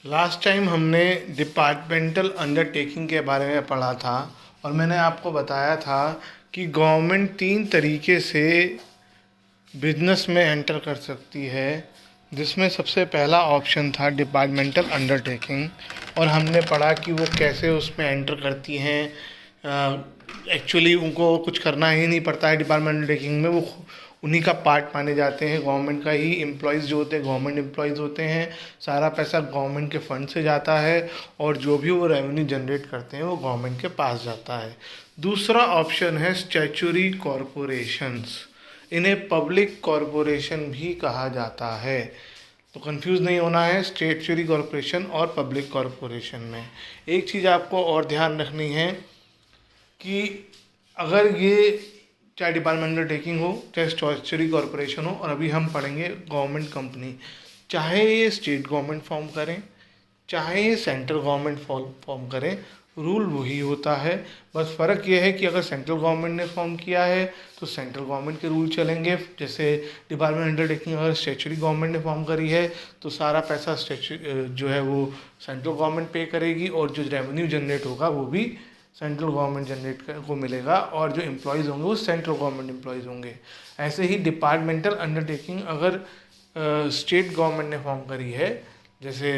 Last time हमने departmental undertaking के बारे में पढ़ा था और मैंने आपको बताया था कि गवर्नमेंट तीन तरीके से बिजनेस में एंटर कर सकती है, जिसमें सबसे पहला ऑप्शन था डिपार्टमेंटल अंडरटेकिंग। और हमने पढ़ा कि वो कैसे उसमें एंटर करती हैं। एक्चुअली उनको कुछ करना ही नहीं पड़ता है डिपार्टमेंटल अंडरटेकिंग में, वो उन्हीं का पार्ट माने जाते हैं। गवर्नमेंट का ही एम्प्लॉयज़ जो होते हैं गवर्नमेंट एम्प्लॉयज़ होते हैं। सारा पैसा गवर्नमेंट के फंड से जाता है और जो भी वो रेवेन्यू जनरेट करते हैं वो गवर्नमेंट के पास जाता है। दूसरा ऑप्शन है स्टैट्यूटरी कॉरपोरेशंस। इन्हें पब्लिक कॉरपोरेशन भी कहा जाता है। तो कंफ्यूज नहीं होना है स्टैट्यूटरी कॉरपोरेशन और पब्लिक कॉरपोरेशन में। एक चीज़ आपको और ध्यान रखनी है कि अगर ये चाहे डिपार्टमेंटल टेकिंग हो, चाहे स्टैट्यूटरी कॉरपोरेशन हो, और अभी हम पढ़ेंगे गवर्नमेंट कंपनी, चाहे ये स्टेट गवर्नमेंट फॉर्म करें चाहे ये सेंट्रल गवर्नमेंट फॉर्म करें, रूल वही होता है। बस फ़र्क ये है कि अगर सेंट्रल गवर्नमेंट ने फॉर्म किया है तो सेंट्रल गवर्नमेंट के रूल चलेंगे। जैसे डिपार्टमेंट अंडरटेकिंग अगर स्टैट्यूटरी गवर्नमेंट ने फॉर्म करी है तो सारा पैसा जो है वो सेंट्रल गवर्नमेंट पे करेगी, और जो रेवेन्यू जनरेट होगा वो भी सेंट्रल गवर्नमेंट जनरेट को मिलेगा, और जो एम्प्लॉयज़ होंगे वो सेंट्रल गवर्नमेंट एम्प्लॉयज़ होंगे। ऐसे ही डिपार्टमेंटल अंडरटेकिंग अगर स्टेट गवर्नमेंट ने फॉर्म करी है, जैसे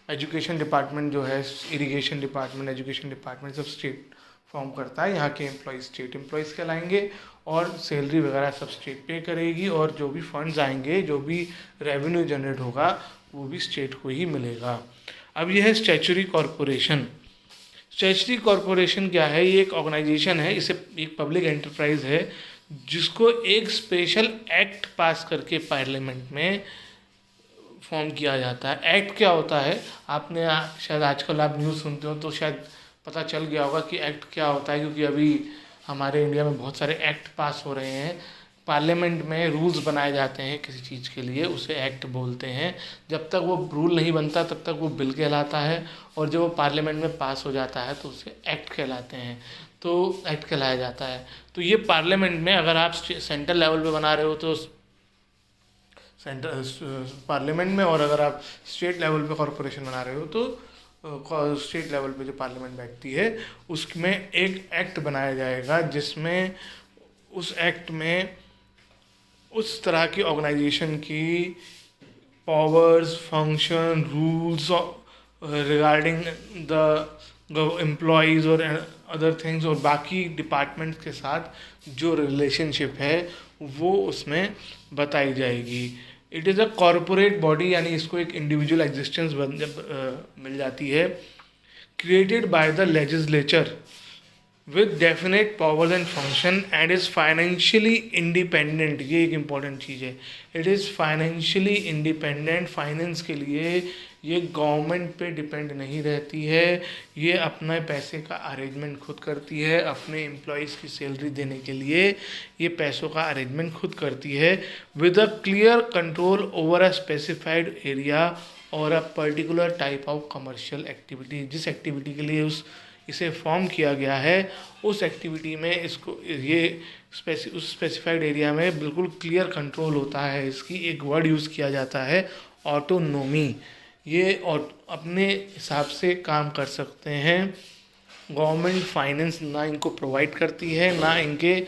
एजुकेशन डिपार्टमेंट जो है, इरिगेशन डिपार्टमेंट, एजुकेशन डिपार्टमेंट सब स्टेट फॉर्म करता है, यहाँ के एम्प्लॉयज़ स्टेट एम्प्लॉयज़ कहलाएंगे और सैलरी वगैरह सब स्टेट पे करेगी, और जो भी फंड्स आएंगे, जो भी रेवेन्यू जनरेट होगा वो भी स्टेट को ही मिलेगा। अब यह है स्टैट्यूटरी कॉरपोरेशन। स्टैट्यूटरी कॉरपोरेशन क्या है? ये एक ऑर्गेनाइजेशन है, इसे एक पब्लिक एंटरप्राइज है जिसको एक स्पेशल एक्ट पास करके पार्लियामेंट में फॉर्म किया जाता है। एक्ट क्या होता है? आपने शायद आजकल आप न्यूज़ सुनते हो तो शायद पता चल गया होगा कि एक्ट क्या होता है, क्योंकि अभी हमारे इंडिया में बहुत सारे एक्ट पास हो रहे हैं। पार्लियामेंट में रूल्स बनाए जाते हैं किसी चीज़ के लिए, उसे एक्ट बोलते हैं। जब तक वो रूल नहीं बनता तब तक वो बिल कहलाता है, और जब वो पार्लियामेंट में पास हो जाता है तो उसे एक्ट कहलाते हैं। तो एक्ट कहलाया जाता है। तो ये पार्लियामेंट में अगर आप सेंट्रल लेवल पे बना रहे हो तो सेंट्रल पार्लियामेंट में, और अगर आप स्टेट लेवल पे कॉरपोरेशन बना रहे हो तो स्टेट लेवल पे जो पार्लियामेंट बैठती है उसमें एक एक्ट बनाया जाएगा, जिसमें उस एक्ट में उस तरह की ऑर्गेनाइजेशन की powers, function, rules regarding the employees और अदर थिंग्स और बाकी डिपार्टमेंट्स के साथ जो रिलेशनशिप है वो उसमें बताई जाएगी। It is a corporate body, यानी इसको एक इंडिविजुअल एग्जिस्टेंस मिल जाती है, created by the legislature with definite powers and function and is financially independent। ये एक इम्पॉर्टेंट चीज़ है, it is financially independent. Finance के लिए ये गवर्नमेंट पे डिपेंड नहीं रहती है, ये अपने पैसे का अरेंजमेंट खुद करती है। अपने एम्प्लॉयज़ की सैलरी देने के लिए ये पैसों का अरेंजमेंट खुद करती है, with a clear control over a specified area और a particular type of commercial activity. जिस एक्टिविटी के लिए इसे फॉर्म किया गया है उस एक्टिविटी में इसको उस स्पेसिफाइड एरिया में बिल्कुल क्लियर कंट्रोल होता है। इसकी एक वर्ड यूज़ किया जाता है, ऑटोनोमी। ये अपने हिसाब से काम कर सकते हैं। गवर्नमेंट फाइनेंस ना इनको प्रोवाइड करती है, ना इनके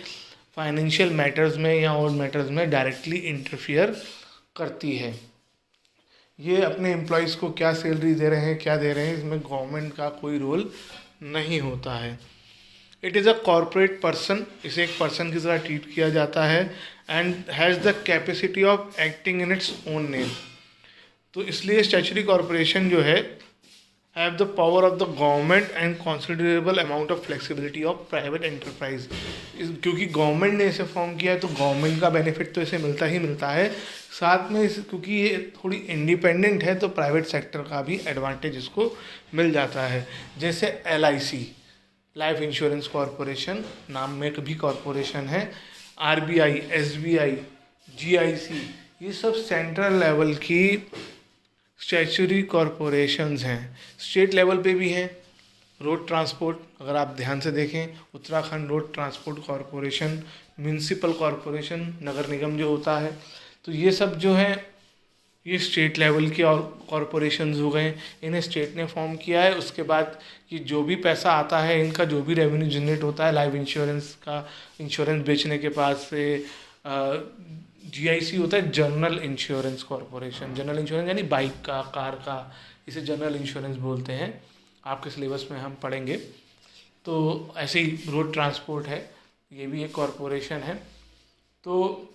फाइनेंशियल मैटर्स में या और मैटर्स में डायरेक्टली इंटरफियर करती है। ये अपने एम्प्लॉयज़ को क्या सैलरी दे रहे हैं, क्या दे रहे हैं, इसमें गवर्नमेंट का कोई रोल नहीं होता है। It is a corporate person, इसे एक पर्सन की तरह ट्रीट किया जाता है, and has the capacity of acting in its own name. तो इसलिए स्टैट्यूटरी कॉरपोरेशन जो है have the power of the government and considerable amount of flexibility of private enterprise. क्योंकि गवर्नमेंट ने इसे फॉर्म किया है तो गवर्नमेंट का बेनिफिट तो इसे मिलता ही मिलता है, साथ में क्योंकि ये थोड़ी इंडिपेंडेंट है तो प्राइवेट सेक्टर का भी एडवांटेज इसको मिल जाता है। जैसे LIC, लाइफ इंश्योरेंस कॉरपोरेशन, नाम में भी कॉरपोरेशन है, RBI, SBI, GIC, ये सब सेंट्रल लेवल की स्टैट्यूटरी कॉरपोरेशंस हैं। स्टेट लेवल पे भी हैं। रोड ट्रांसपोर्ट, अगर आप ध्यान से देखें, Uttarakhand road transport corporation, municipal corporation, नगर निगम जो होता है, तो ये सब जो है ये स्टेट लेवल के और कॉरपोरेशंस हो गए, इन्हें स्टेट ने फॉर्म किया है। उसके बाद कि जो भी पैसा आता है, इनका जो भी रेवेन्यू जनरेट होता है लाइफ इंश्योरेंस का, इंश्योरेंस बेचने के पास से, जीआईसी होता है general insurance corporation. General insurance यानी बाइक का, कार का, इसे जनरल इंश्योरेंस बोलते हैं, आपके सिलेबस में हम पढ़ेंगे। तो ऐसे ही रोड ट्रांसपोर्ट है, ये भी एक कॉरपोरेशन है। तो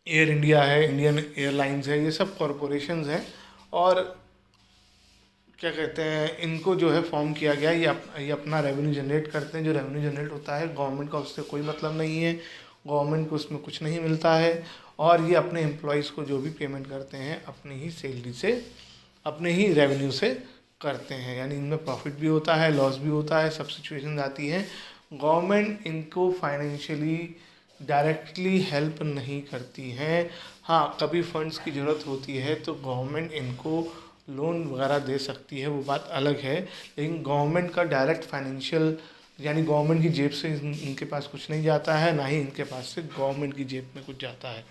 एयर इंडिया है, इंडियन एयरलाइंस है, ये सब कॉरपोरेशंस हैं। और क्या कहते हैं, इनको जो है फॉर्म किया गया, ये अपना रेवेन्यू जनरेट करते हैं। जो रेवेन्यू जनरेट होता है गवर्नमेंट का उससे कोई मतलब नहीं है, गवर्नमेंट को उसमें कुछ नहीं मिलता है। और ये अपने एम्प्लॉयज़ को जो भी पेमेंट करते हैं अपनी ही सैलरी से, अपने ही रेवेन्यू से करते हैं। यानी इनमें प्रॉफिट भी होता है, लॉस भी होता है, सब सिचुएशन आती हैं। गवर्नमेंट इनको फाइनेंशियली डायरेक्टली हेल्प नहीं करती हैं। हाँ, कभी फंड्स की ज़रूरत होती है तो गवर्नमेंट इनको लोन वगैरह दे सकती है, वो बात अलग है। लेकिन गवर्नमेंट का डायरेक्ट फाइनेंशियल, यानी गवर्नमेंट की जेब से इनके पास कुछ नहीं जाता है, ना ही इनके पास से गवर्नमेंट की जेब में कुछ जाता है।